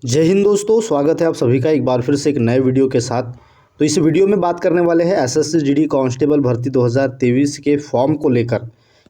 जय हिंद दोस्तों, स्वागत है आप सभी का एक बार फिर से एक नए वीडियो के साथ। तो इस वीडियो में बात करने वाले हैं एसएससी जीडी कांस्टेबल भर्ती 2023 के फॉर्म को लेकर,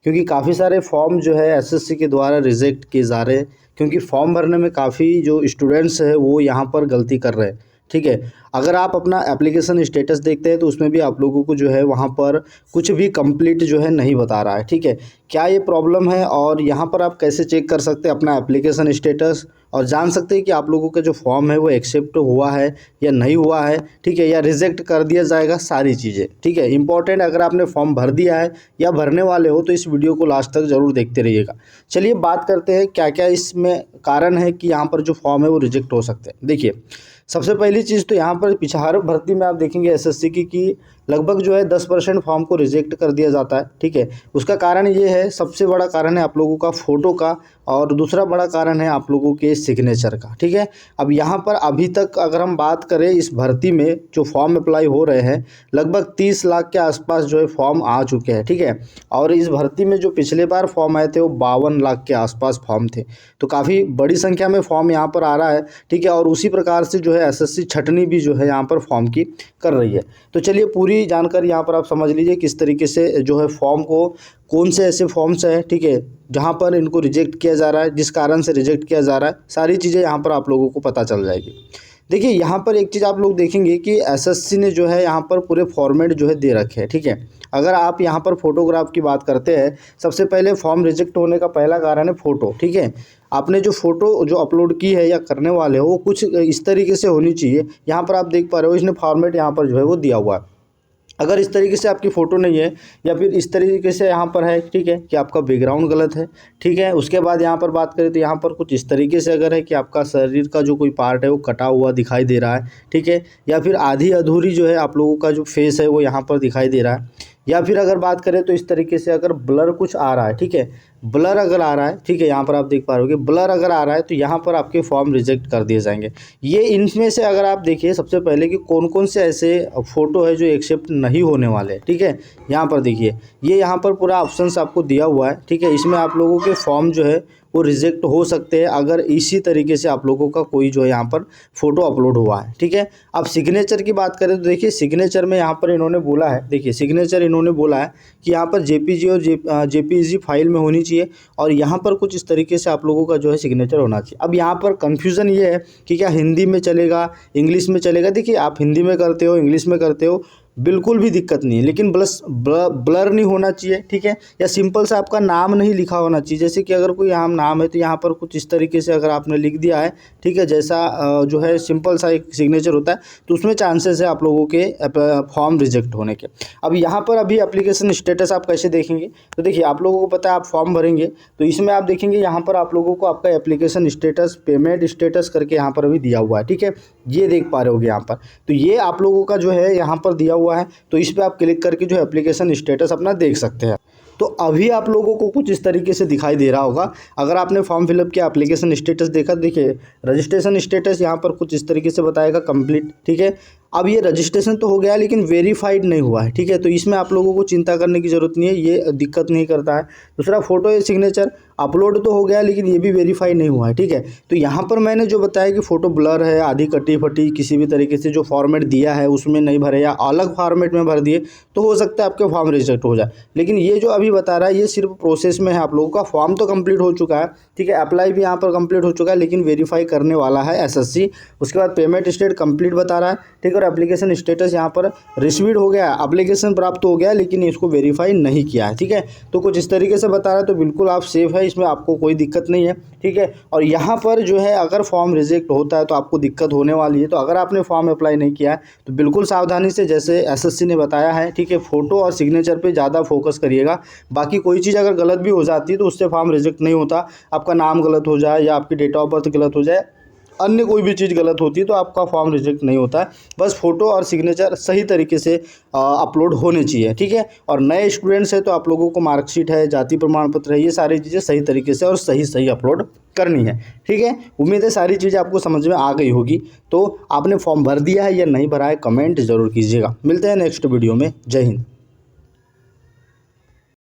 क्योंकि काफ़ी सारे फॉर्म जो है एसएससी के द्वारा रिजेक्ट किए जा रहे हैं, क्योंकि फॉर्म भरने में काफ़ी जो स्टूडेंट्स हैं वो यहाँ पर गलती कर रहे हैं। ठीक है, अगर आप अपना एप्लीकेशन स्टेटस देखते हैं तो उसमें भी आप लोगों को जो है वहाँ पर कुछ भी कंप्लीट जो है नहीं बता रहा है। ठीक है, क्या ये प्रॉब्लम है और यहाँ पर आप कैसे चेक कर सकते हैं अपना एप्लीकेशन स्टेटस और जान सकते हैं कि आप लोगों का जो फॉर्म है वो एक्सेप्ट हुआ है या नहीं हुआ है। ठीक है, या रिजेक्ट कर दिया जाएगा, सारी चीज़ें। ठीक है, इंपॉर्टेंट, अगर आपने फॉर्म भर दिया है या भरने वाले हो तो इस वीडियो को लास्ट तक ज़रूर देखते रहिएगा। चलिए बात करते हैं क्या क्या इसमें कारण है कि यहाँ पर जो फॉर्म है वो रिजेक्ट हो सकते हैं। देखिए, सबसे पहली चीज़ तो यहाँ पर पिछाड़ भर्ती में आप देखेंगे एसएससी की कि लगभग जो है 10% फॉर्म को रिजेक्ट कर दिया जाता है। ठीक है, उसका कारण ये है, सबसे बड़ा कारण है आप लोगों का फ़ोटो का और दूसरा बड़ा कारण है आप लोगों के सिग्नेचर का। ठीक है, अब यहाँ पर अभी तक अगर हम बात करें इस भर्ती में जो फॉर्म अप्लाई हो रहे हैं, लगभग 30 लाख के आसपास जो है फॉर्म आ चुके हैं। ठीक है, और इस भर्ती में जो पिछले बार फॉर्म आए थे वो 52 लाख के आसपास फॉर्म थे, तो काफ़ी बड़ी संख्या में फॉर्म यहाँ पर आ रहा है। ठीक है, और उसी प्रकार से जो है एसएससी छटनी भी जो है यहाँ पर फॉर्म की कर रही है। तो चलिए पूरी जानकारी यहाँ पर आप समझ लीजिए किस तरीके से जो है फॉर्म को, कौन से ऐसे फॉर्म्स हैं, ठीक है, जहाँ पर इनको रिजेक्ट किया जा रहा है, जिस कारण से रिजेक्ट किया जा रहा है, सारी चीज़ें यहाँ पर आप लोगों को पता चल जाएगी। देखिए, यहाँ पर एक चीज़ आप लोग देखेंगे कि एसएससी ने जो है यहाँ पर पूरे फॉर्मेट जो है दे रखे हैं। ठीक है, अगर आप यहाँ पर फोटोग्राफ की बात करते हैं, सबसे पहले फॉर्म रिजेक्ट होने का पहला कारण है फ़ोटो। ठीक है, आपने जो फ़ोटो जो अपलोड की है या करने वाले हो वो कुछ इस तरीके से होनी चाहिए। यहाँ पर आप देख पा रहे हो, इसने फॉर्मेट यहाँ पर जो है वो दिया हुआ है। अगर इस तरीके से आपकी फ़ोटो नहीं है या फिर इस तरीके से यहाँ पर है, ठीक है, कि आपका बैकग्राउंड गलत है। ठीक है, उसके बाद यहाँ पर बात करें तो यहाँ पर कुछ इस तरीके से अगर है कि आपका शरीर का जो कोई पार्ट है वो कटा हुआ दिखाई दे रहा है। ठीक है, या फिर आधी अधूरी जो है आप लोगों का जो फेस है वो यहाँ पर दिखाई दे रहा है। या फिर अगर बात करें तो इस तरीके से अगर ब्लर कुछ आ रहा है, ठीक है, ब्लर अगर आ रहा है, ठीक है, यहाँ पर आप देख पा रहे हो कि ब्लर अगर आ रहा है तो यहाँ पर आपके फॉर्म रिजेक्ट कर दिए जाएंगे। ये इनमें से अगर आप देखिए सबसे पहले कि कौन कौन से ऐसे फ़ोटो है जो एक्सेप्ट नहीं होने वाले। ठीक है, यहाँ पर देखिए, ये यहाँ पर पूरा ऑप्शंस आपको दिया हुआ है। ठीक है, इसमें आप लोगों के फॉर्म जो है वो रिजेक्ट हो सकते हैं अगर इसी तरीके से आप लोगों का कोई जो है यहाँ पर फ़ोटो अपलोड हुआ है। ठीक है, अब सिग्नेचर की बात करें तो देखिए, सिग्नेचर में यहाँ पर इन्होंने बोला है, देखिए सिग्नेचर इन्होंने बोला है कि यहाँ पर जेपीजी और जेपीजी फाइल में होनी चाहिए और यहाँ पर कुछ इस तरीके से आप लोगों का जो है सिग्नेचर होना चाहिए। अब यहाँ पर कन्फ्यूज़न ये है कि क्या हिंदी में चलेगा, इंग्लिश में चलेगा। देखिए, आप हिंदी में करते हो, इंग्लिश में करते हो, बिल्कुल भी दिक्कत नहीं है, लेकिन ब्लर नहीं होना चाहिए। ठीक है, या सिंपल सा आपका नाम नहीं लिखा होना चाहिए। जैसे कि अगर कोई यहाँ नाम है तो यहाँ पर कुछ इस तरीके से अगर आपने लिख दिया है, ठीक है, जैसा जो है सिंपल सा एक सिग्नेचर होता है, तो उसमें चांसेस है आप लोगों के फॉर्म रिजेक्ट होने के। अब यहाँ पर अभी एप्लीकेशन स्टेटस आप कैसे देखेंगे, तो देखिए आप लोगों को पता है आप फॉर्म भरेंगे तो इसमें आप देखेंगे यहाँ पर आप लोगों को आपका एप्लीकेशन स्टेटस, पेमेंट स्टेटस करके यहाँ पर अभी दिया हुआ है। ठीक है, ये देख पा रहे होगे यहाँ पर, तो ये आप लोगों का जो है यहाँ पर दिया हुआ है, तो इस पर आप क्लिक करके जो एप्लीकेशन स्टेटस अपना देख सकते हैं। तो अभी आप लोगों को कुछ इस तरीके से दिखाई दे रहा होगा। अगर आपने फॉर्म फिलअप किया, एप्लीकेशन स्टेटस देखा, देखिए रजिस्ट्रेशन स्टेटस यहाँ पर कुछ इस तरीके से बताएगा कंप्लीट। ठीक है, अब ये रजिस्ट्रेशन तो हो गया लेकिन वेरीफाइड नहीं हुआ है। ठीक है, तो इसमें आप लोगों को चिंता करने की ज़रूरत नहीं है, ये दिक्कत नहीं करता है। दूसरा, फोटो या सिग्नेचर अपलोड तो हो गया लेकिन ये भी वेरीफाई नहीं हुआ है। ठीक है, तो यहाँ पर मैंने जो बताया कि फ़ोटो ब्लर है, आधी कटी फटी, किसी भी तरीके से जो फॉर्मेट दिया है उसमें नहीं भरे या अलग फॉर्मेट में भर दिए, तो हो सकता है आपके फॉर्म रिजेक्ट हो जाए। लेकिन ये जो अभी बता रहा है ये सिर्फ प्रोसेस में है। आप लोगों का फॉर्म तो कंप्लीट हो चुका है, ठीक है, अप्लाई भी यहाँ पर कंप्लीट हो चुका है, लेकिन वेरीफाई करने वाला है एसएससी। उसके बाद पेमेंट स्टेट कंप्लीट बता रहा है। ठीक है, और एप्लीकेशन स्टेटस यहाँ पर रिसीव्ड हो गया, एप्लीकेशन प्राप्त हो गया, लेकिन इसको वेरीफाई नहीं किया है। ठीक है, तो कुछ इस तरीके से बता रहा है, तो बिल्कुल आप सेफ है, इसमें आपको कोई दिक्कत नहीं है। ठीक है, और यहाँ पर जो है अगर फॉर्म रिजेक्ट होता है तो आपको दिक्कत होने वाली है। तो अगर आपने फॉर्म अप्लाई नहीं किया है तो बिल्कुल सावधानी से, जैसे एसएससी ने बताया है, ठीक है, फ़ोटो और सिग्नेचर पे ज़्यादा फोकस करिएगा। बाकी कोई चीज़ अगर गलत भी हो जाती है तो उससे फॉर्म रिजेक्ट नहीं होता। आपका नाम गलत हो जाए या आपकी डेट ऑफ बर्थ गलत हो जाए, अन्य कोई भी चीज़ गलत होती है तो आपका फॉर्म रिजेक्ट नहीं होता है। बस फ़ोटो और सिग्नेचर सही तरीके से अपलोड होने चाहिए। ठीक है, और नए स्टूडेंट्स हैं तो आप लोगों को मार्कशीट है, जाति प्रमाण पत्र है, ये सारी चीज़ें सही तरीके से और सही अपलोड करनी है। ठीक है, उम्मीद है सारी चीज़ें आपको समझ में आ गई होगी। तो आपने फॉर्म भर दिया है या नहीं भरा है, कमेंट ज़रूर कीजिएगा। मिलते हैं नेक्स्ट वीडियो में। जय हिंद।